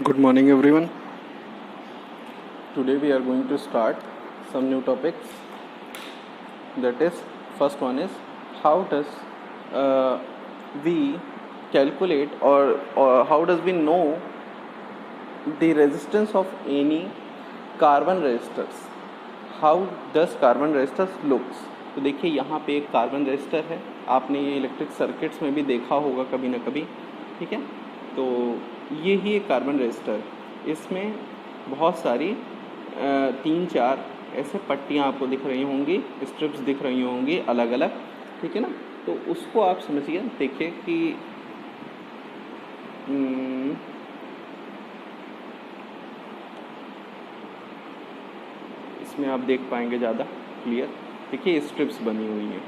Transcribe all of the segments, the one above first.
Good morning, everyone. Today we are going to start some new topics. That is, first one is how does we calculate or how does we know the resistance of any carbon resistors? How does carbon resistors looks? तो देखिए यहाँ पे एक carbon resistor है, आपने ये electric circuits में भी देखा होगा कभी ना कभी, ठीक है। तो ये ही एक कार्बन रेजिस्टर, इसमें बहुत सारी 3-4 ऐसे पट्टियाँ आपको दिख रही होंगी, स्ट्रिप्स दिख रही होंगी अलग अलग, ठीक है ना। तो उसको आप समझिए, देखिए कि इसमें आप देख पाएंगे ज़्यादा क्लियर। देखिए स्ट्रिप्स बनी हुई हैं,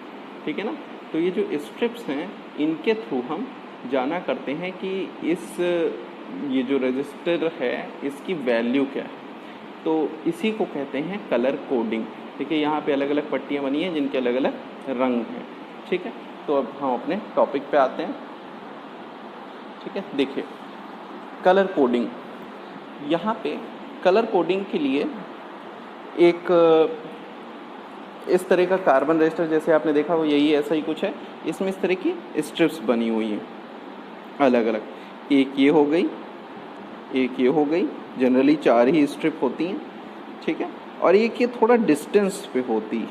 ठीक है ना। तो ये जो स्ट्रिप्स हैं इनके थ्रू हम जाना करते हैं कि ये जो रजिस्टर है इसकी वैल्यू क्या है। तो इसी को कहते हैं कलर कोडिंग। देखिए यहाँ पे अलग अलग पट्टियाँ बनी हैं जिनके अलग अलग रंग हैं, ठीक है। तो अब हम अपने टॉपिक पे आते हैं, ठीक है। देखिए कलर कोडिंग, यहाँ पे कलर कोडिंग के लिए एक इस तरह का कार्बन रेजिस्टर जैसे आपने देखा वो यही ऐसा ही कुछ है। इसमें इस तरह की स्ट्रिप्स बनी हुई हैं अलग अलग, एक ये हो गई, एक ये हो गई, जनरली 4 ही स्ट्रिप होती हैं, ठीक है। और एक ये थोड़ा डिस्टेंस पे होती है,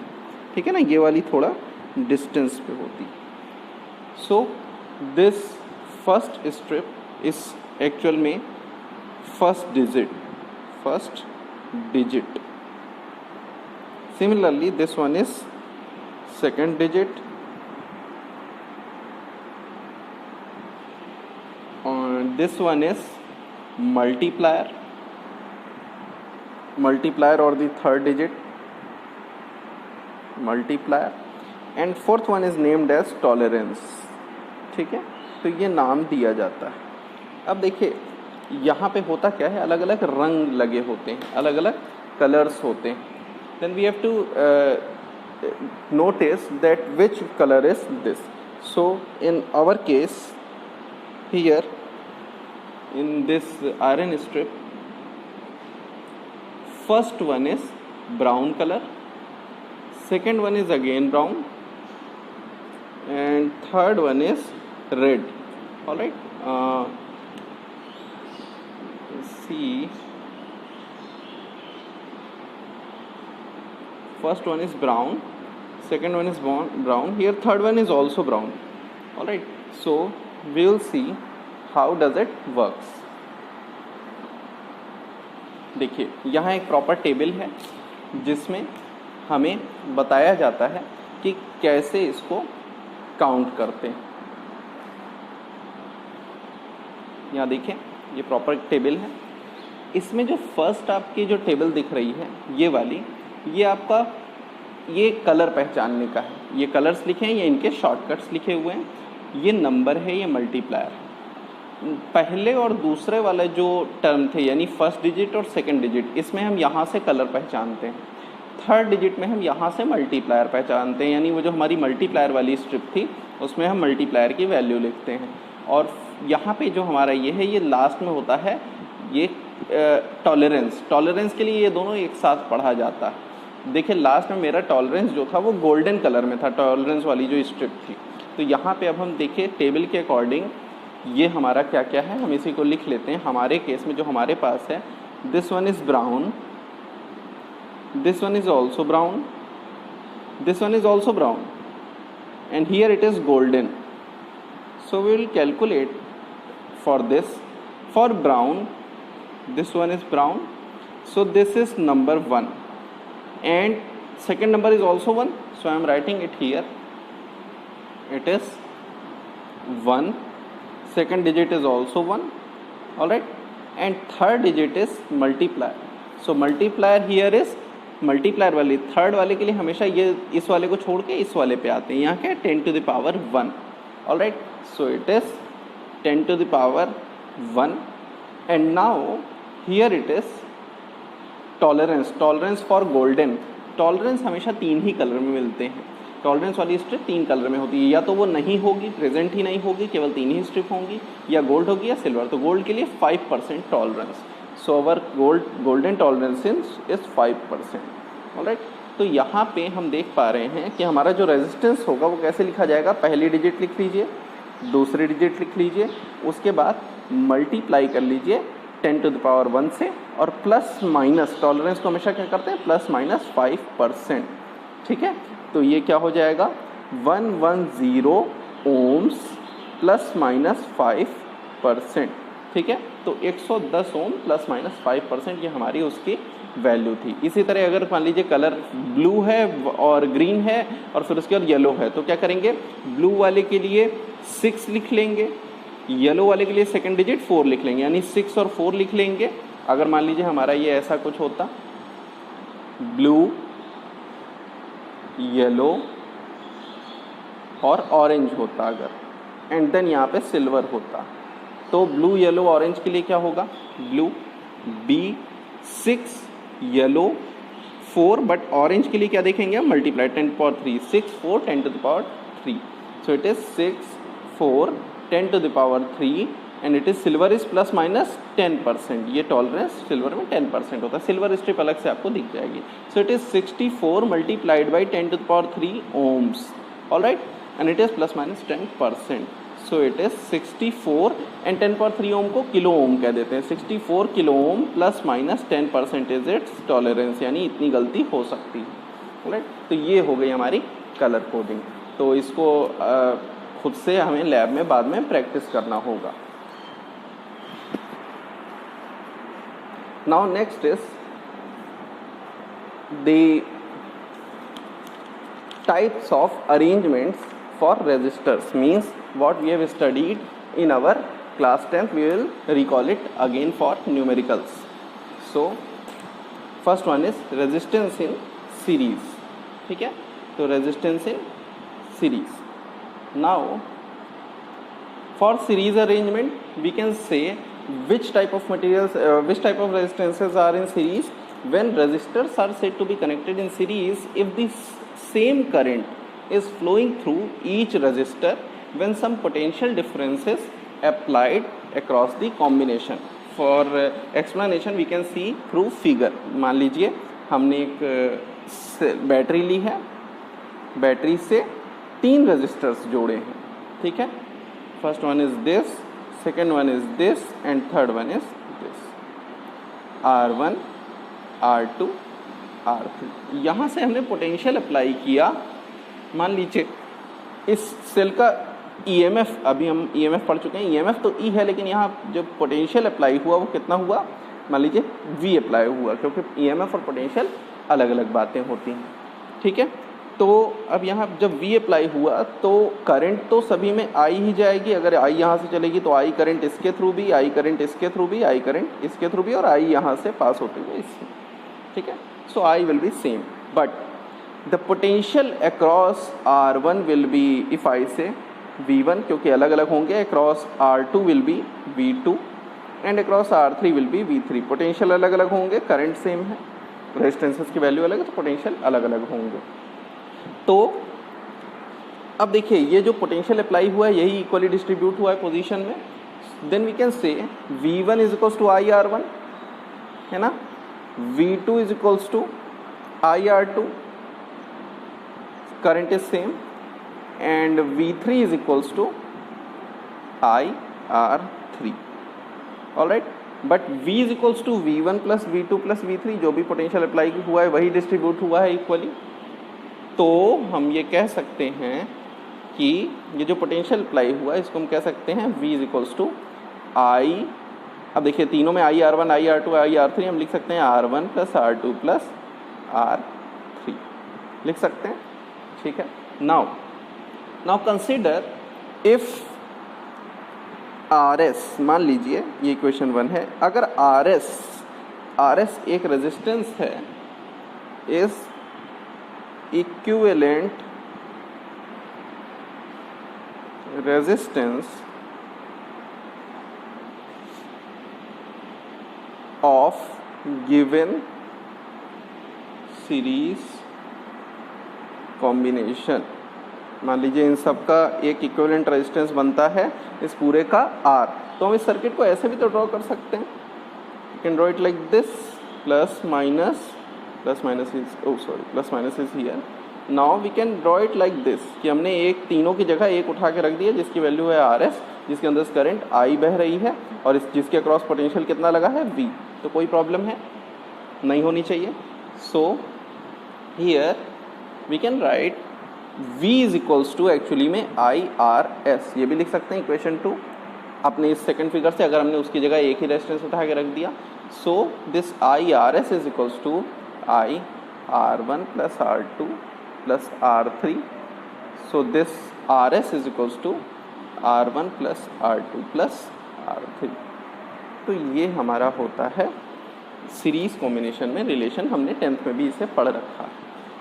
ठीक है ना, ये वाली थोड़ा डिस्टेंस पे होती है। So this first strip is actual में first digit. Similarly, this one is second digit, and this one is multiplier or the third digit multiplier, and fourth one is named as tolerance, ठीक है। तो ये नाम दिया जाता है। अब देखिए यहाँ पे होता क्या है, अलग अलग रंग लगे होते हैं, अलग अलग कलर्स होते हैं। Then we have to notice that which color is this. So in our case here in this iron strip, first one is brown color, second one is again brown, and third one is red. All right, see, first one is brown, second one is brown, here third one is also brown. All right, so we will see how does it works. देखिए यहाँ एक proper table है जिसमें हमें बताया जाता है कि कैसे इसको काउंट करते हैं। यहाँ देखिए ये प्रॉपर टेबल है, इसमें जो फर्स्ट आपकी जो टेबल दिख रही है ये वाली, ये आपका ये कलर पहचानने का है। ये कलर्स लिखे हैं, ये इनके शॉर्टकट्स लिखे हुए हैं। ये नंबर है, ये मल्टीप्लायर। पहले और दूसरे वाले जो टर्म थे यानी फर्स्ट डिजिट और सेकंड डिजिट, इसमें हम यहाँ से कलर पहचानते हैं। थर्ड डिजिट में हम यहाँ से मल्टीप्लायर पहचानते हैं, यानी वो जो हमारी मल्टीप्लायर वाली स्ट्रिप थी उसमें हम मल्टीप्लायर की वैल्यू लिखते हैं। और यहाँ पे जो हमारा ये है, ये लास्ट में होता है ये टॉलरेंस के लिए ये दोनों एक साथ पढ़ा जाता है। देखिए लास्ट में मेरा टॉलरेंस जो था वो गोल्डन कलर में था, टॉलरेंस वाली जो स्ट्रिप थी। तो यहाँ पे अब हम देखिए टेबल के अकॉर्डिंग ये हमारा क्या क्या है, हम इसी को लिख लेते हैं। हमारे केस में जो हमारे पास है, this one is brown, this one is also brown, this one is also brown, and here it is golden. So we will calculate for this. For brown, this one is brown, so this is number 1, and second number is also 1, so I am writing it here. It is 1, second digit is also 1, all right, and third digit is multiplier. So multiplier here is multiplier वाली third वाले के लिए हमेशा ये इस वाले को छोड़ के इस वाले पे आते हैं। यहाँ क्या है, 10 to the power 1, all right, so it is 10 to the power 1, and now here it is tolerance for golden. Tolerance हमेशा 3 ही कलर में मिलते हैं। टॉलरेंस वाली स्ट्रिप 3 कलर में होती है, या तो वो नहीं होगी, प्रेजेंट ही नहीं होगी, केवल 3 ही स्ट्रिप होंगी, या गोल्ड होगी या सिल्वर। तो गोल्ड के लिए 5% tolerance, so our golden tolerance is 5%। Alright, तो यहाँ पे हम देख पा रहे हैं कि हमारा जो रेजिस्टेंस होगा वो कैसे लिखा जाएगा। पहली डिजिट लिख लीजिए, दूसरी डिजिट लिख लीजिए, उसके बाद मल्टीप्लाई कर लीजिए 10⁻1 से, और प्लस माइनस, टॉलरेंस को हमेशा क्या करते हैं, प्लस माइनस 5%। ठीक है, तो ये क्या हो जाएगा, 110 ओम्स प्लस माइनस 5%। ठीक है, तो 110 ओम प्लस माइनस 5% ये हमारी उसकी वैल्यू थी। इसी तरह अगर मान लीजिए कलर ब्लू है और ग्रीन है और फिर उसके बाद येलो है, तो क्या करेंगे, ब्लू वाले के लिए 6 लिख लेंगे, येलो वाले के लिए सेकंड डिजिट 4 लिख लेंगे, यानी 6 और 4 लिख लेंगे। अगर मान लीजिए हमारा ये ऐसा कुछ होता, ब्लू, येलो और ऑरेंज होता अगर, एंड देन यहाँ पे सिल्वर होता, तो ब्लू येलो ऑरेंज के लिए क्या होगा, blue B6 yellow 4, but orange के लिए क्या देखेंगे, multiply 10⁻3, 6 4 10⁻3, so it is 6 4 10⁻3 and it is silver is plus minus 10%। ये टॉलरेंस सिल्वर में 10% होता है, सिल्वर स्ट्रिप अलग से आपको दिख जाएगी। So it is 64 multiplied by 10⁻3 ohms, alright, and it is plus minus 10%। So it is 64 and 10⁻3 ohm को किलो ओम कह देते हैं, 64 kilo ohm plus minus 10% is its tolerance, यानी इतनी गलती हो सकती है। ऑलराइट, तो ये हो गई हमारी कलर कोडिंग। तो इसको खुद से हमें लैब में बाद में प्रैक्टिस करना होगा। Now next is the types of arrangements for resistors, means what we have studied in our class 10th, we will recall it again for numericals. So first one is resistance in series. ठीक है, तो resistance in series. Now for series arrangement we can say which type of materials, which type of resistances are in series. When resistors are said to be connected in series if the same current is flowing through each resistor when some potential difference is applied across the combination. For explanation we can see through figure. मान लीजिए हमने एक battery ली है, battery से 3 resistors जोड़े हैं। ठीक है, first one is this, second one is this and third one is this, R1 R2 R3। यहाँ से हमने पोटेंशियल अप्लाई किया। मान लीजिए इस सेल का EMF, अभी हम EMF पढ़ चुके हैं, EMF तो E है, लेकिन यहाँ जो पोटेंशियल अप्लाई हुआ वो कितना हुआ, मान लीजिए V अप्लाई हुआ, क्योंकि EMF और पोटेंशियल अलग अलग बातें होती हैं। ठीक है, तो अब यहाँ जब V अप्लाई हुआ तो करंट तो सभी में आई ही जाएगी। अगर I यहाँ से चलेगी तो I करंट इसके थ्रू भी, I करंट इसके थ्रू भी, I करंट इसके थ्रू भी, और I यहाँ से पास होते हुए इससे। ठीक है, सो I will be same, but the potential across R1 will be, if I say V1, क्योंकि अलग अलग होंगे, across R2 will be V2 and across R3 will be V3। Potential अलग अलग होंगे, करंट सेम है, रेजिस्टेंसेस की वैल्यू अलग है, तो पोटेंशियल अलग अलग होंगे। तो अब देखिए ये जो पोटेंशियल अप्लाई हुआ है यही इक्वली डिस्ट्रीब्यूट हुआ है पोजीशन में, देन वी कैन से V1 is equals to IR1, है ना, V2 is equals to IR2, current is same, and V3 is equals to IR3. all right, but V is equals to V1 plus V2 plus V3, जो भी potential apply हुआ है वही distribute हुआ है equally. तो हम ये कह सकते हैं कि ये जो पोटेंशियल अप्लाई हुआ है इसको हम कह सकते हैं V is equals to I, अब देखिए तीनों में IR1 IR2 IR3 हम लिख सकते हैं R1 plus R2 plus R3 लिख सकते हैं। ठीक है, नाउ कंसिडर इफ RS, मान लीजिए ये इक्वेशन 1 है, अगर RS एक रेजिस्टेंस है, is equivalent resistance of given series combination, मान लीजिए इन सब का एक इक्विवेलेंट रेजिस्टेंस बनता है इस पूरे का R, तो हम इस सर्किट को ऐसे भी तो ड्रॉ कर सकते हैं, you can draw it like this, plus minus is here, now we can draw it like this कि हमने एक तीनों की जगह एक उठा के रख दिया जिसकी वैल्यू है RS, जिसके अंदर करंट I बह रही है और इस जिसके अक्रॉस पोटेंशियल कितना लगा है V, तो कोई प्रॉब्लम है नहीं होनी चाहिए। So here we can write V is equals to actually में IRS, ये भी लिख सकते हैं इक्वेशन 2 अपने इस सेकंड फिगर से, अगर हमने उसकी जगह एक ही रेजिस्टेंस उठा के रख दिया। So this IRS is equals to IR1 plus R2 plus R3, so this RS is equals to R1 plus R2 plus R3। तो ये हमारा होता है सीरीज कॉम्बिनेशन में रिलेशन, हमने 10th में भी इसे पढ़ रखा है।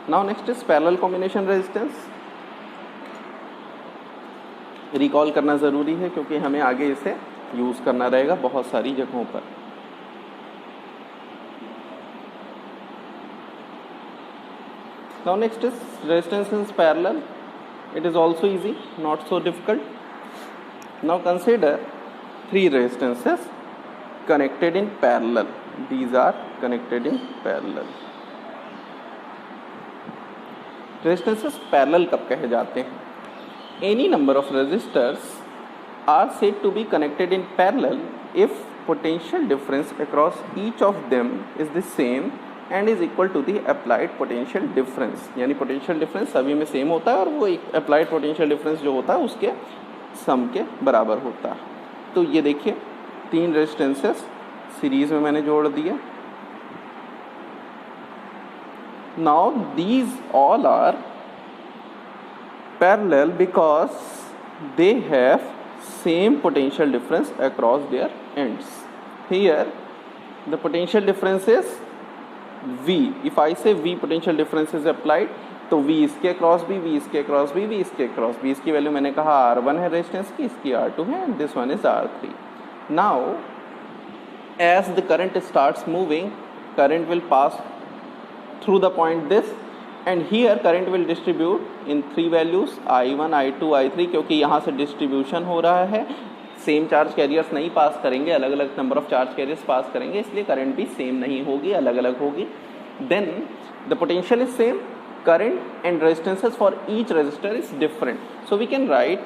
Now next is parallel combination resistance. Recall करना ज़रूरी है क्योंकि हमें आगे इसे यूज़ करना रहेगा बहुत सारी जगहों पर। Now next is resistance in parallel, it is also easy, not so difficult. Now consider 3 resistances connected in parallel, these are connected in parallel। Resistances parallel कब कहे जाते हैं? Any number of resistors are said to be connected in parallel if potential difference across each of them is the same and is equal to the applied potential difference, यानी potential difference सभी में same होता है और वो applied potential difference जो होता है उसके सम के बराबर होता है। तो ये देखिए 3 रेजिस्टेंसेस सीरीज में मैंने जोड़ दिए। Now these all are parallel because they have same potential difference across their ends. Here the potential difference is V. If I say V potential difference is applied, तो V इसके cross भी, V इसके cross भी, V इसके cross भी। इसकी value मैंने कहा R1 है रेजिस्टेंस की, इसकी R2 है, and this one is R3. Now as the current starts moving, current will pass through the point this, and here current will distribute in 3 values I1, I2, I3, क्योंकि यहाँ से distribution हो रहा है, same charge carriers नहीं पास करेंगे, अलग अलग नंबर ऑफ चार्ज कैरियर्स पास करेंगे, इसलिए करंट भी सेम नहीं होगी, अलग अलग होगी। Then the potential is same, current and resistances for each resistor is different, so we can write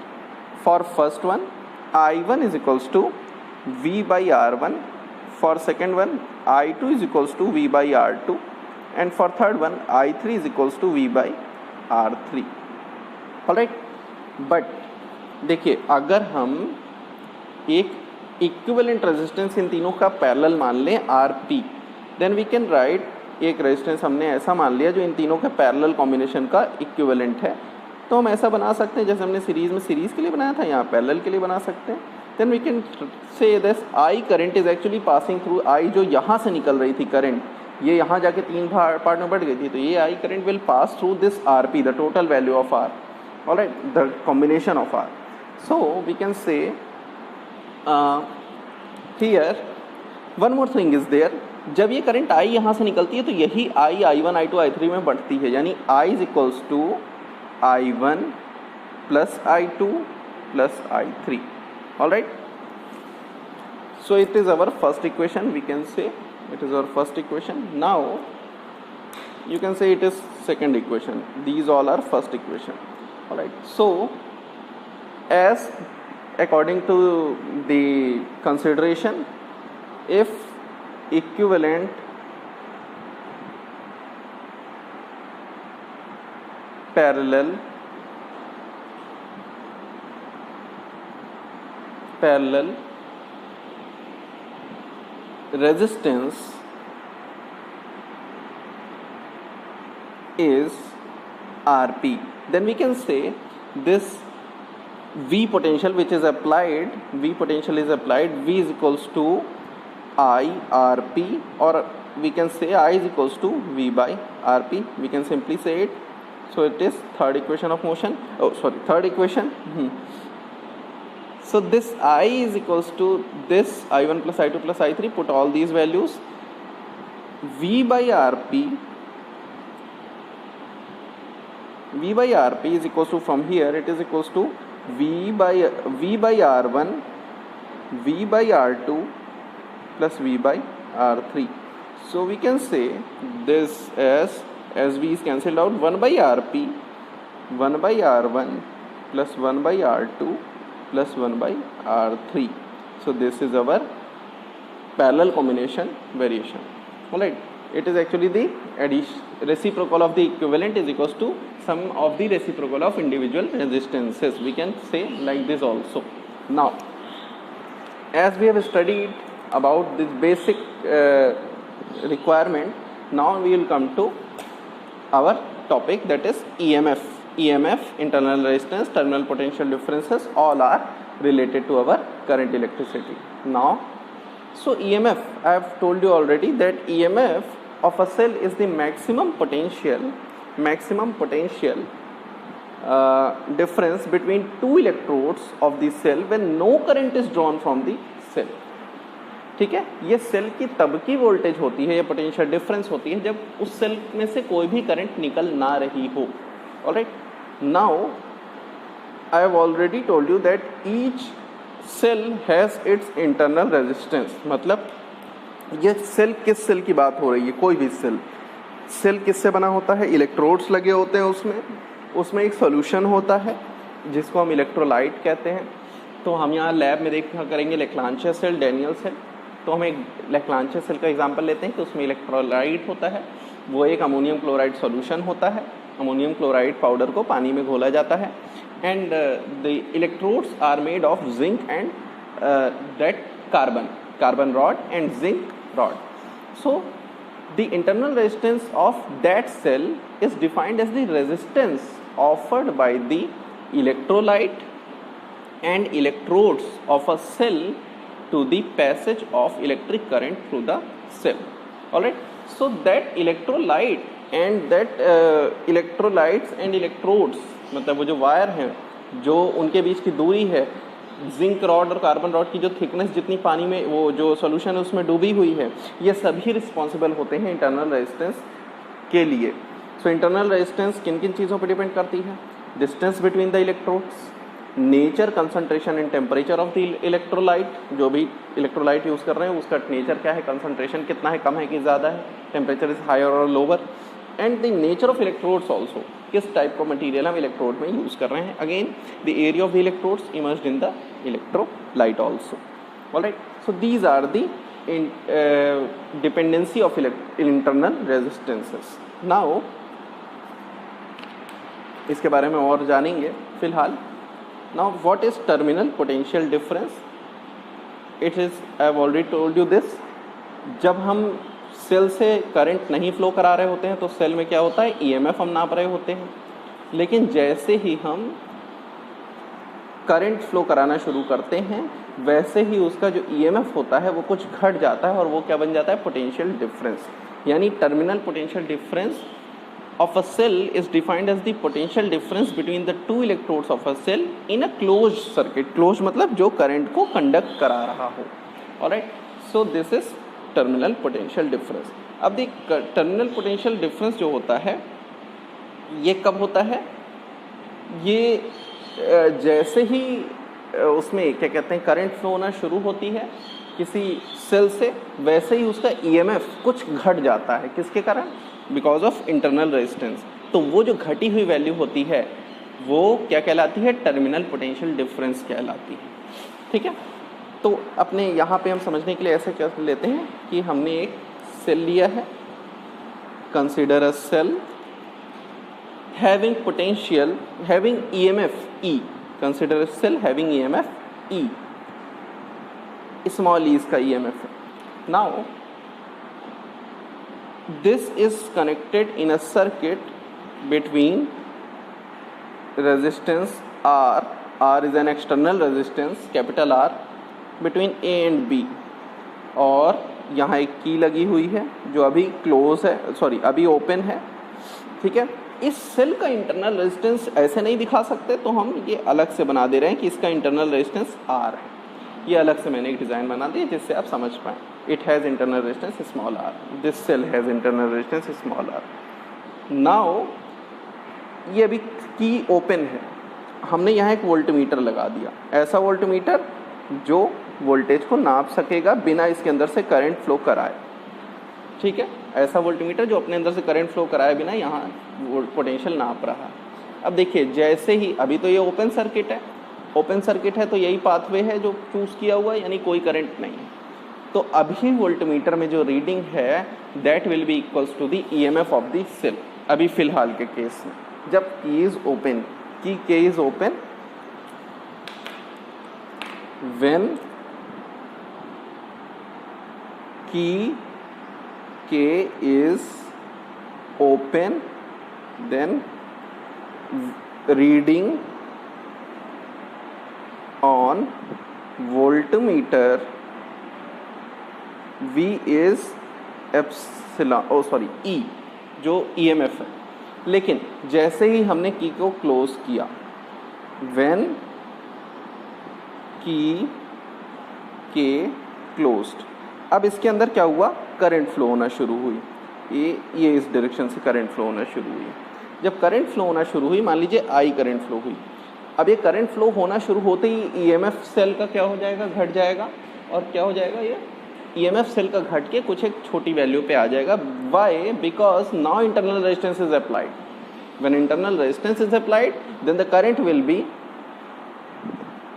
for first one I1 is equals to V by R1, for second one I2 is equals to V by R2, and for third one I3 is equals to V by R3। Alright, but देखिए अगर हम एक equivalent resistance in तीनों का parallel मान लें RP, then we can write एक resistance हमने ऐसा मान लिया जो इन तीनों के पैरेलल कॉम्बिनेशन का इक्विवेलेंट है, तो हम ऐसा बना सकते हैं जैसे हमने सीरीज के लिए बनाया था, यहाँ पैरेलल के लिए बना सकते हैं। Then we can say this I current is actually passing through, I जो यहाँ से निकल रही थी करंट, ये यहाँ जाके 3 पार्ट में बढ़ गई थी, तो ये I current will pass through this RP, the total value of R, alright, the combination of R। So we can say here one more thing is there, जब ये करंट I यहाँ से निकलती है तो यही I I1 I2 I3 में बढ़ती है, यानी I is equals to I1 plus I2 plus I3, alright. So it is our first equation, we can say it is our first equation. Now you can say it is second equation, these all are first equation, alright. So as according to the consideration, if equivalent parallel resistance is RP, then we can say this V potential which is applied, V is equals to I RP, or we can say I is equals to V by RP, we can simply say it. So it is third equation of motion, third equation. So this I is equals to this I1 plus I2 plus I3, put all these values, V by RP V by Rp is equals to, from here it is equals to V by R1 V by R2 plus V by R3. So we can say this as V is cancelled out, 1 by Rp 1 by R1 plus 1 by R2 plus 1 by R3. So this is our parallel combination variation. Alright, it is actually the reciprocal of the equivalent is equals to sum of the reciprocal of individual resistances. We can say like this also. Now, as we have studied about this basic requirement, now we will come to our topic, that is EMF. EMF, internal resistance, terminal potential differences, all are related to our current electricity. Now, so EMF, I have told you already that EMF of a cell is the maximum potential difference between two electrodes of the cell when no current is drawn from the cell. ठीक है, ये cell की तब की voltage होती है, ये potential difference होती है जब उस सेल में से कोई भी करंट निकल ना रही हो. Alright, now I have already told you that each cell has its internal resistance. मतलब ये सेल किस सेल की बात हो रही है, कोई भी सेल किससे बना होता है, इलेक्ट्रोड्स लगे होते हैं उसमें एक सॉल्यूशन होता है जिसको हम इलेक्ट्रोलाइट कहते हैं. तो हम यहाँ लैब में देखा करेंगे लेक्लांचे सेल, डैनियल सेल. तो हम एक लेक्लांचे सेल का एग्जांपल लेते हैं कि उसमें इलेक्ट्रोलाइट होता है, वो एक अमोनियम क्लोराइड सॉल्यूशन होता है. अमोनियम क्लोराइड पाउडर को पानी में घोला जाता है and the electrodes are made of zinc and that carbon rod and zinc rod. So the internal resistance of that cell is defined as the resistance offered by the electrolyte and electrodes of a cell to the passage of electric current through the cell. Alright, so that electrolyte and that electrolytes and electrodes, मतलब वो जो wire हैं, जो उनके बीच की दूरी है, zinc rod और कार्बन रॉड की जो थिकनेस जितनी पानी में वो जो सॉल्यूशन है उसमें डूबी हुई है, ये सभी रिस्पॉन्सिबल होते हैं इंटरनल रेजिस्टेंस के लिए. सो इंटरनल रेजिस्टेंस किन किन चीज़ों पर डिपेंड करती है? Distance between the electrodes, nature, concentration and temperature of the electrolyte. जो भी इलेक्ट्रोलाइट यूज़ कर रहे हैं उसका नेचर क्या है, कंसंट्रेशन कितना है, कम है कि ज़्यादा है, टेम्परेचर इज हायर और lower, and the nature of electrodes also, किस टाइप का मटीरियल हम इलेक्ट्रोड में यूज़ कर रहे हैं. Again the area of the electrodes emerged in the electrolyte also. Alright, so these are the dependency of internal resistances. Now इसके बारे में और जानेंगे फिलहाल. Now what is terminal potential difference? It is, I have already told you this. जब हम cell से current नहीं फ्लो करा रहे होते हैं तो सेल में क्या होता है, EMF हम नाप रहे होते हैं. लेकिन जैसे ही हम करंट फ्लो कराना शुरू करते हैं वैसे ही उसका जो EMF होता है वो कुछ घट जाता है और वो क्या बन जाता है, पोटेंशियल डिफरेंस. यानी terminal potential difference of a cell is defined as the potential difference between the two electrodes of a cell in a close circuit. Close मतलब जो करंट को कंडक्ट करा रहा हो. Alright, so this is terminal potential difference. अब the terminal potential difference जो होता है ये कब होता है, ये जैसे ही उसमें क्या कहते हैं करंट फ्लो होना शुरू होती है किसी सेल से, वैसे ही उसका EMF कुछ घट जाता है. किसके कारण? Because of internal resistance. तो वो जो घटी हुई वैल्यू होती है वो क्या कहलाती है, टर्मिनल पोटेंशियल डिफरेंस कहलाती है. ठीक है, तो अपने यहाँ पे हम समझने के लिए ऐसे कर लेते हैं कि हमने एक सेल लिया है, consider a cell having potential, having EMF E. Consider a cell having EMF E. Small e इसका EMF है. Now this is connected in a circuit between resistance R. R is an external resistance, capital R, between A and B. और यहाँ एक की लगी हुई है जो अभी क्लोज है, सॉरी अभी ओपन है. ठीक है, इस सेल का इंटरनल रेजिस्टेंस ऐसे नहीं दिखा सकते तो हम ये अलग से बना दे रहे हैं कि इसका इंटरनल रेजिस्टेंस R है. ये अलग से मैंने एक डिज़ाइन बना दिया जिससे आप समझ पाएँ. It has internal resistance small r, this cell has internal resistance small r. Now ये अभी की ओपन है, हमने यहाँ एक वोल्टमीटर लगा दिया, ऐसा वोल्टमीटर जो वोल्टेज को नाप सकेगा बिना इसके अंदर से करंट फ्लो कराए, ठीक है, ऐसा वोल्टमीटर जो अपने अंदर से करंट फ्लो कराए बिना यहाँ पोटेंशियल नाप रहा है। अब देखिए जैसे ही, अभी तो ये ओपन सर्किट है, ओपन सर्किट है तो यही पाथवे है जो चूज़ किया हुआ है, यानी कोई करंट नहीं है। तो अभी वोल्टमीटर में जो रीडिंग है that will be equals to the EMF of the cell. अभी फिलहाल के केस में जब की इज ओपन, की K is open, when key K is open then reading on voltmeter V is epsilon, oh sorry E जो EMF है। लेकिन जैसे ही हमने की को क्लोज किया, when की के क्लोज्ड, अब इसके अंदर क्या हुआ, करंट फ्लो होना शुरू हुई, ये इस डायरेक्शन से करंट फ्लो होना शुरू हुई। जब करंट फ्लो होना शुरू हुई, मान लीजिए I करंट फ्लो हुई, अब ये करंट फ्लो होना शुरू होते ही EMF सेल का क्या हो जाएगा, घट जाएगा, और क्या हो जाएगा, ये EMF सेल का घट के कुछ एक छोटी वैल्यू पे आ जाएगा। Why? Because now internal resistance is applied, when internal resistance is applied then the current will be,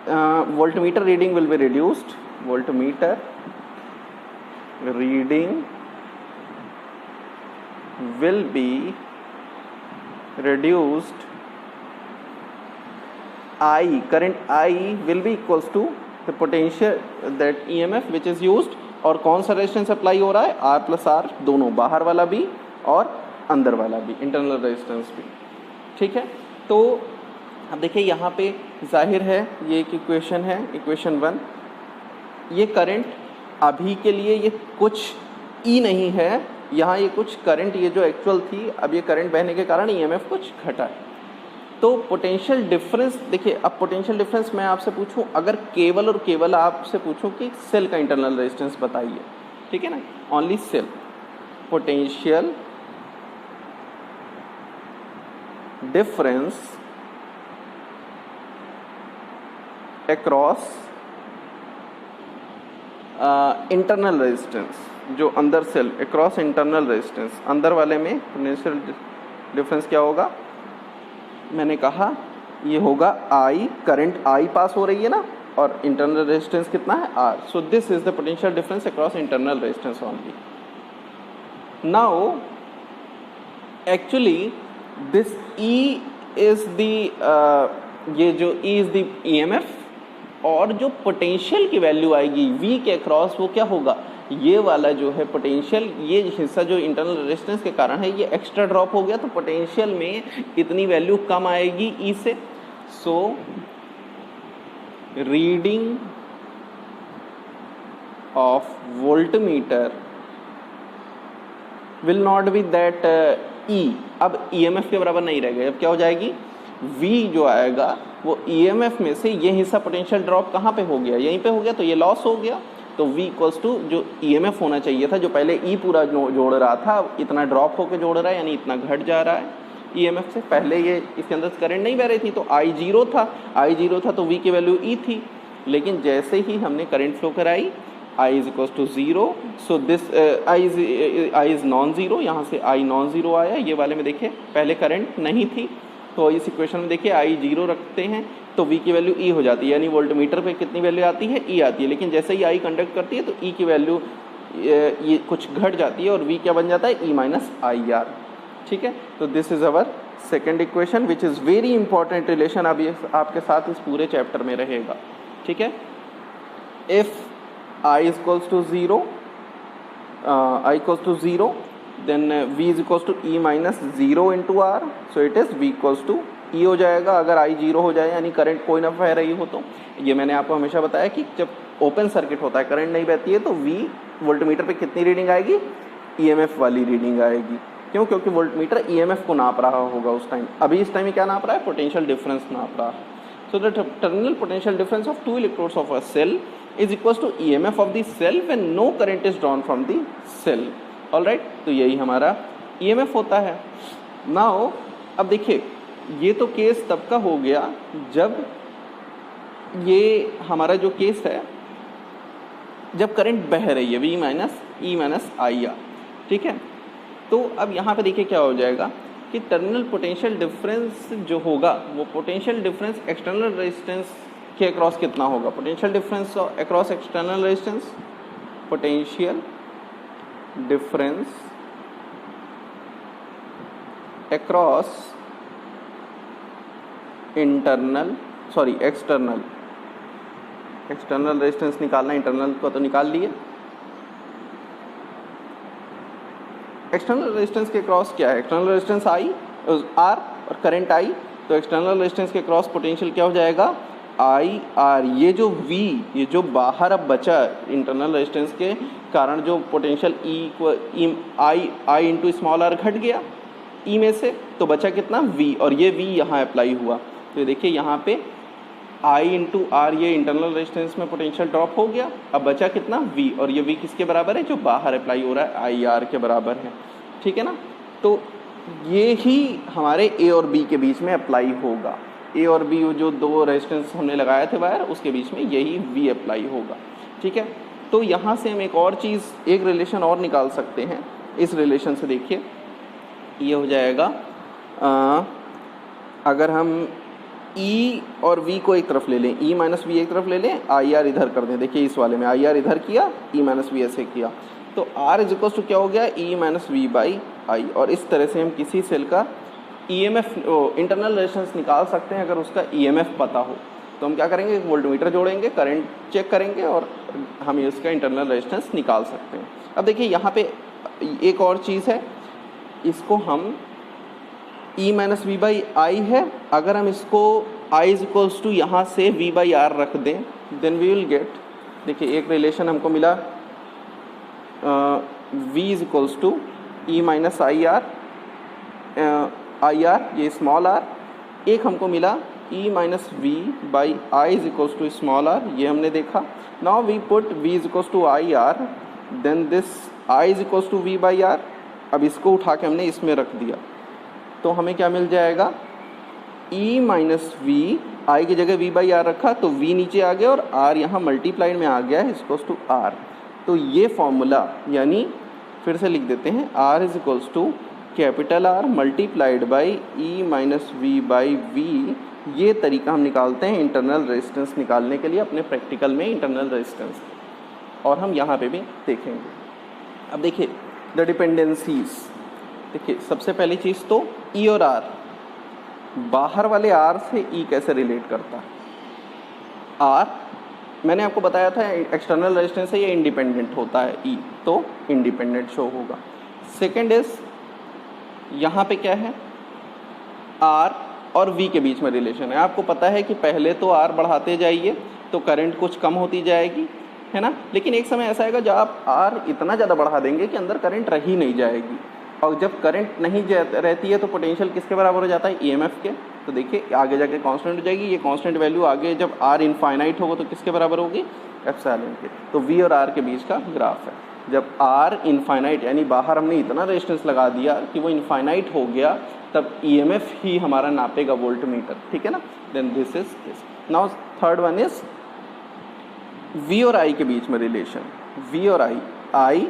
voltmeter reading will be reduced, voltmeter reading will be reduced, I current I will be equals to the potential that EMF which is used, और कौन सा resistance apply हो रहा है, R plus R, दोनों, बाहर वाला भी और अंदर वाला भी, इंटरनल रेजिस्टेंस भी, ठीक है। तो अब देखिए यहाँ पे जाहिर है ये एक इक्वेशन है, इक्वेशन 1, ये करंट अभी के लिए ये कुछ ई नहीं है, यहाँ ये कुछ करंट, ये जो एक्चुअल थी, अब ये करंट बहने के कारण EMF कुछ घटा है। तो पोटेंशियल डिफरेंस देखिए, अब पोटेंशियल डिफरेंस मैं आपसे पूछूं, अगर केवल और केवल आपसे पूछूं कि सेल का इंटरनल रेजिस्टेंस बताइए, ठीक है ना, only cell, potential difference across internal resistance, जो अंदर सेल अक्रॉस इंटरनल रेजिस्टेंस, अंदर वाले में पोटेंशियल डिफरेंस क्या होगा, मैंने कहा ये होगा I, करंट I पास हो रही है ना, और इंटरनल रेजिस्टेंस कितना है, R, so this is the potential difference across internal resistance only. Now actually this E is the, ये जो E इज द EMF, और जो पोटेंशियल की वैल्यू आएगी V के अक्रॉस, वो क्या होगा, ये वाला जो है पोटेंशियल, ये हिस्सा जो इंटरनल रेजिस्टेंस के कारण है ये एक्स्ट्रा ड्रॉप हो गया, तो पोटेंशियल में इतनी वैल्यू कम आएगी ई से। So reading of voltmeter will not be that E, अब EMF के बराबर नहीं रहेगा, अब क्या हो जाएगी, V जो आएगा वो EMF में से ये हिस्सा पोटेंशियल ड्रॉप कहाँ पे हो गया, यहीं पे हो गया, तो ये लॉस हो गया। तो V इक्वल्स टू जो EMF होना चाहिए था, जो पहले E पूरा जोड़ रहा था, इतना ड्रॉप होकर जोड़ रहा है, यानी इतना घट जा रहा है EMF से। पहले ये इसके अंदर करंट नहीं बह रही थी, तो I जीरो था, तो V की वैल्यू E थी, लेकिन जैसे ही हमने करंट फ्लो कराई I is equals to zero, so this I is non zero, यहाँ से I नॉन जीरो आया, ये वाले में देखिए पहले करंट नहीं थी, तो इस इक्वेशन में देखिए I जीरो रखते हैं तो V की वैल्यू E हो जाती है, यानी वोल्टमीटर पे कितनी वैल्यू आती है, E आती है, लेकिन जैसे ही I कंडक्ट करती है तो E की वैल्यू ये कुछ घट जाती है और V क्या बन जाता है, E माइनस IR, ठीक है। तो this is our second equation which is very important relation, अब ये आपके साथ इस पूरे चैप्टर में रहेगा, ठीक है। If I is equals to zero, I equals to zero, then V is equals to E minus 0 into R, so it is V equals to E हो जाएगा। अगर I जीरो हो जाए यानी करंट कोई ना बह रही हो, तो ये मैंने आपको हमेशा बताया कि जब ओपन सर्किट होता है, करंट नहीं बहती है, तो V वोल्टमीटर पे कितनी रीडिंग आएगी, EMF वाली रीडिंग आएगी। क्यों? क्योंकि वोल्टमीटर EMF को नाप रहा होगा उस टाइम, अभी इस टाइम में क्या नाप रहा है, पोटेंशियल डिफरेंस नाप रहा है। So the terminal potential difference of two electrodes of a cell is equals to EMF of the cell when no current is drawn from the cell. Alright, तो यही हमारा EMF होता है। नाउ अब देखिए ये तो केस तब का हो गया जब ये हमारा जो केस है जब करंट बह रही है V minus E minus I are, ठीक है। तो अब यहाँ पे देखिए क्या हो जाएगा कि टर्मिनल पोटेंशियल डिफरेंस जो होगा वो पोटेंशियल डिफरेंस एक्सटर्नल रेजिस्टेंस के अक्रॉस कितना होगा, potential difference across external resistance, potential difference across external resistance निकालना, इंटरनल को तो निकाल लिए। एक्सटर्नल रेजिस्टेंस के क्रॉस क्या है, एक्सटर्नल रेजिस्टेंस आई आर और करंट आई, तो एक्सटर्नल रेजिस्टेंस के क्रॉस पोटेंशियल क्या हो जाएगा आई आर। ये जो V, ये जो बाहर अब बचा इंटरनल रेजिस्टेंस के कारण जो potential I into small R घट गया E में से, तो बचा कितना V, और ये V यहाँ अप्लाई हुआ। तो देखिए यहाँ पे I इंटू आर, ये इंटरनल रेजिस्टेंस में पोटेंशियल ड्रॉप हो गया, अब बचा कितना V, और ये V किसके बराबर है, जो बाहर अप्लाई हो रहा है आई आर के बराबर है, ठीक है ना। तो ये ही हमारे A और B के बीच में अप्लाई होगा, A और B जो दो रेजिस्टेंस हमने लगाए थे वायर उसके बीच में यही V अप्लाई होगा, ठीक है। तो यहाँ से हम एक और चीज़, एक रिलेशन और निकाल सकते हैं। इस रिलेशन से देखिए ये हो जाएगा, अगर हम E और V को एक तरफ ले लें, E माइनस V एक तरफ ले लें, आई आर इधर कर दें। देखिए इस वाले में आई आर इधर किया, E माइनस V ऐसे किया, तो R इज इक्वल टू क्या हो गया E माइनस V बाई आई। और इस तरह से हम किसी सेल का EMF इंटरनल रेजिस्टेंस निकाल सकते हैं अगर उसका EMF पता हो। तो हम क्या करेंगे, एक वोल्टमीटर जोड़ेंगे, करंट चेक करेंगे और हम इसका इंटरनल रेजिस्टेंस निकाल सकते हैं। अब देखिए यहाँ पे एक और चीज़ है, इसको हम E माइनस V बाई आई है, अगर हम इसको I इज इक्वल्स टू यहाँ से V बाई आर रख दें, देन वी विल गेट, देखिए एक रिलेशन हमको मिला V is equals to E minus I R, ये स्मॉल r, एक हमको मिला E minus V by I is equals to small r, ये हमने देखा। Now we put V is equals to I R, then this I is equals to V by R. अब इसको उठा के हमने इसमें रख दिया, तो हमें क्या मिल जाएगा E माइनस V, आई की जगह V बाई आर रखा तो V नीचे आ गया और R यहाँ मल्टीप्लाइड में आ गया है इक्वल्स टू R। तो ये फॉर्मूला, यानी फिर से लिख देते हैं, R is equals to capital R multiplied by E minus V by V। ये तरीका हम निकालते हैं इंटरनल रेजिस्टेंस निकालने के लिए अपने प्रैक्टिकल में इंटरनल रेजिस्टेंस, और हम यहाँ पे भी देखेंगे। अब देखिए द डिपेंडेंसीज, देखिए सबसे पहली चीज़ तो E और R, बाहर वाले R से E कैसे रिलेट करता है। R मैंने आपको बताया था एक्सटर्नल रेजिस्टेंस है, ये इंडिपेंडेंट होता है, E तो इंडिपेंडेंट शो होगा। सेकेंड इज यहाँ पे क्या है, R और V के बीच में रिलेशन है। आपको पता है कि पहले तो R बढ़ाते जाइए तो करंट कुछ कम होती जाएगी, है ना, लेकिन एक समय ऐसा आएगा जब आप R इतना ज़्यादा बढ़ा देंगे कि अंदर करंट रह ही नहीं जाएगी, और जब करंट नहीं रहती है तो पोटेंशियल किसके बराबर हो जाता है, EMF के। तो देखिए आगे जाके कांस्टेंट हो जाएगी, ये कांस्टेंट वैल्यू आगे जब R इनफाइनाइट होगा तो किसके बराबर होगी, एप्सिलॉन के। तो V और R के बीच का ग्राफ है, जब R इनफाइनाइट यानी बाहर हमने इतना रेजिस्टेंस लगा दिया कि वो इनफाइनाइट हो गया, तब EMF ही हमारा नापेगा वोल्ट मीटर, ठीक है ना। Then this is this. Now third one is V और I के बीच में रिलेशन, V और I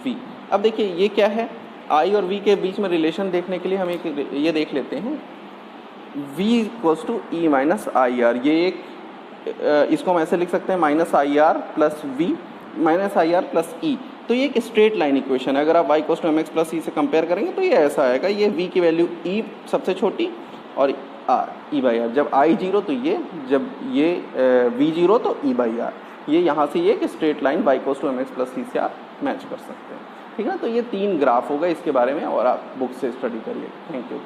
V। अब देखिए ये क्या है, I और V के बीच में रिलेशन देखने के लिए हम एक ये देख लेते हैं, V equals to E minus I R. ये एक इसको हम ऐसे लिख सकते हैं minus I R plus V minus I R plus E। तो ये एक स्ट्रेट लाइन इक्वेशन है, अगर आप y equals to mx plus E से कंपेयर करेंगे तो ये ऐसा आएगा, ये V की वैल्यू E सबसे छोटी और R E बाई आर, जब I 0 तो ये, जब ये V 0 तो E बाई आर। ये यहाँ से ये कि straight line y equals to mx plus E से आप मैच कर सकते हैं, ठीक है ना। तो ये तीन ग्राफ होगा इसके बारे में, और आप बुक से स्टडी करिए। Thank you.